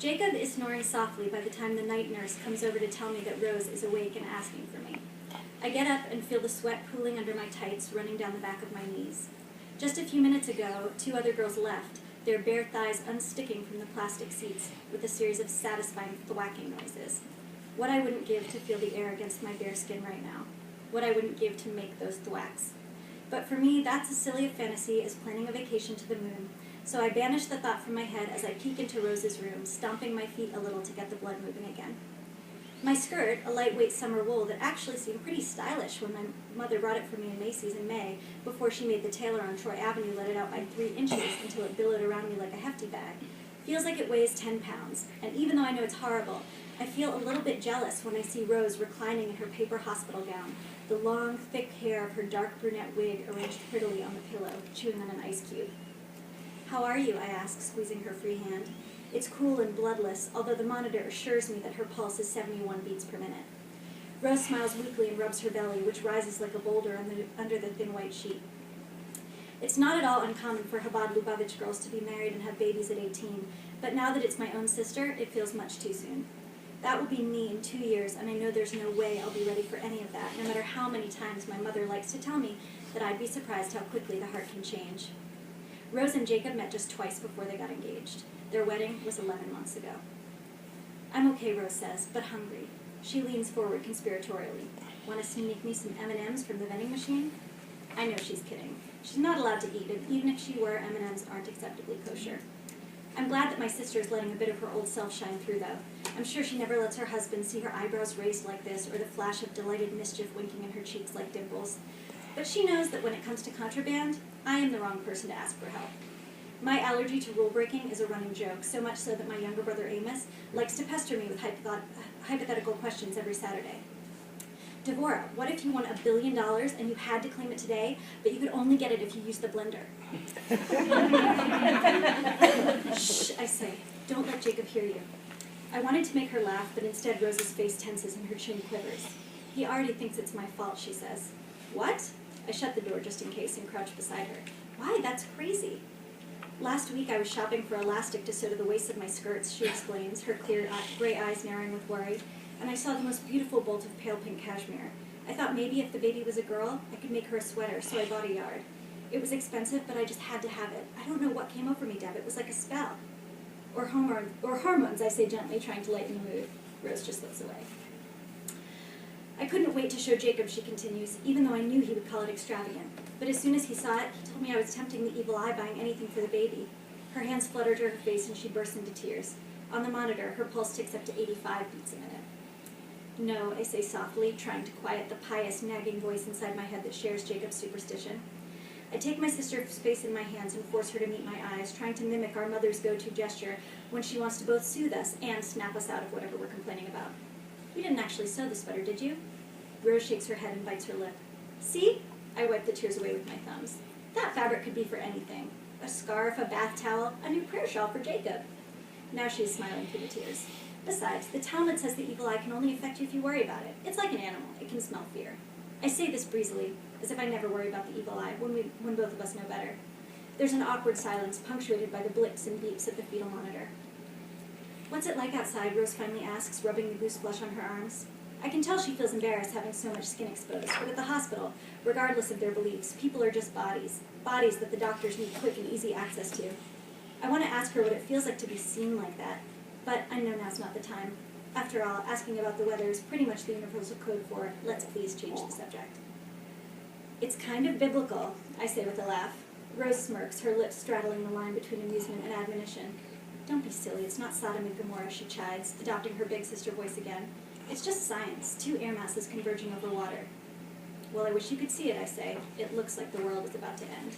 Jacob is snoring softly by the time the night nurse comes over to tell me that Rose is awake and asking for me. I get up and feel the sweat pooling under my tights running down the back of my knees. Just a few minutes ago, 2 other girls left, their bare thighs unsticking from the plastic seats with a series of satisfying thwacking noises. What I wouldn't give to feel the air against my bare skin right now. What I wouldn't give to make those thwacks. But for me, that's as silly a fantasy as planning a vacation to the moon. So I banish the thought from my head as I peek into Rose's room, stomping my feet a little to get the blood moving again. My skirt, a lightweight summer wool that actually seemed pretty stylish when my mother brought it for me in Macy's in May, before she made the tailor on Troy Avenue let it out by 3 inches until it billowed around me like a hefty bag, feels like it weighs 10 pounds. And even though I know it's horrible, I feel a little bit jealous when I see Rose reclining in her paper hospital gown, the long, thick hair of her dark brunette wig arranged prettily on the pillow, chewing on an ice cube. "How are you?" I ask, squeezing her free hand. It's cool and bloodless, although the monitor assures me that her pulse is 71 beats per minute. Rose smiles weakly and rubs her belly, which rises like a boulder under the thin white sheet. It's not at all uncommon for Chabad Lubavitch girls to be married and have babies at 18, but now that it's my own sister, it feels much too soon. That will be me in 2 years, and I know there's no way I'll be ready for any of that, no matter how many times my mother likes to tell me that I'd be surprised how quickly the heart can change. Rose and Jacob met just twice before they got engaged. Their wedding was 11 months ago. "I'm okay," Rose says, "but hungry." She leans forward conspiratorially. "Want to sneak me some M&Ms from the vending machine?" I know she's kidding. She's not allowed to eat, and even if she were, M&Ms aren't acceptably kosher. I'm glad that my sister is letting a bit of her old self shine through, though. I'm sure she never lets her husband see her eyebrows raised like this or the flash of delighted mischief winking in her cheeks like dimples. But she knows that when it comes to contraband, I am the wrong person to ask for help. My allergy to rule breaking is a running joke, so much so that my younger brother Amos likes to pester me with hypothetical questions every Saturday. "Devorah, what if you won $1 billion and you had to claim it today, but you could only get it if you used the blender?" "Shh," I say. "Don't let Jacob hear you." I wanted to make her laugh, but instead Rose's face tenses and her chin quivers. "He already thinks it's my fault," she says. "What?" I shut the door just in case and crouch beside her. "Why, that's crazy." "Last week I was shopping for elastic to sew to the waist of my skirts," she explains, her clear gray eyes narrowing with worry, "and I saw the most beautiful bolt of pale pink cashmere. I thought maybe if the baby was a girl, I could make her a sweater, so I bought a yard. It was expensive, but I just had to have it. I don't know what came over me, Deb. It was like a spell." Or hormones, I say gently, trying to lighten the mood. Rose just looks away. "I couldn't wait to show Jacob," she continues, "even though I knew he would call it extravagant. But as soon as he saw it, he told me I was tempting the evil eye buying anything for the baby." Her hands flutter to her face and she bursts into tears. On the monitor, her pulse ticks up to 85 beats a minute. "No," I say softly, trying to quiet the pious, nagging voice inside my head that shares Jacob's superstition. I take my sister's face in my hands and force her to meet my eyes, trying to mimic our mother's go-to gesture when she wants to both soothe us and snap us out of whatever we're complaining about. "You didn't actually sew the sweater, did you?" Rose shakes her head and bites her lip. "See?" I wipe the tears away with my thumbs. "That fabric could be for anything. A scarf, a bath towel, a new prayer shawl for Jacob." Now she is smiling through the tears. "Besides, the Talmud says the evil eye can only affect you if you worry about it. It's like an animal. It can smell fear." I say this breezily, as if I never worry about the evil eye, when both of us know better. There's an awkward silence, punctuated by the blips and beeps of the fetal monitor. "What's it like outside?" Rose finally asks, rubbing the goose flesh on her arms. I can tell she feels embarrassed having so much skin exposed, but at the hospital, regardless of their beliefs, people are just bodies that the doctors need quick and easy access to. I want to ask her what it feels like to be seen like that, but I know now's not the time. After all, asking about the weather is pretty much the universal code for "let's please change the subject." "It's kind of biblical," I say with a laugh. Rose smirks, her lips straddling the line between amusement and admonition. "Don't be silly, it's not Sodom and Gomorrah," she chides, adopting her big sister voice again. "It's just science, 2 air masses converging over water." "Well, I wish you could see it," I say. "It looks like the world is about to end."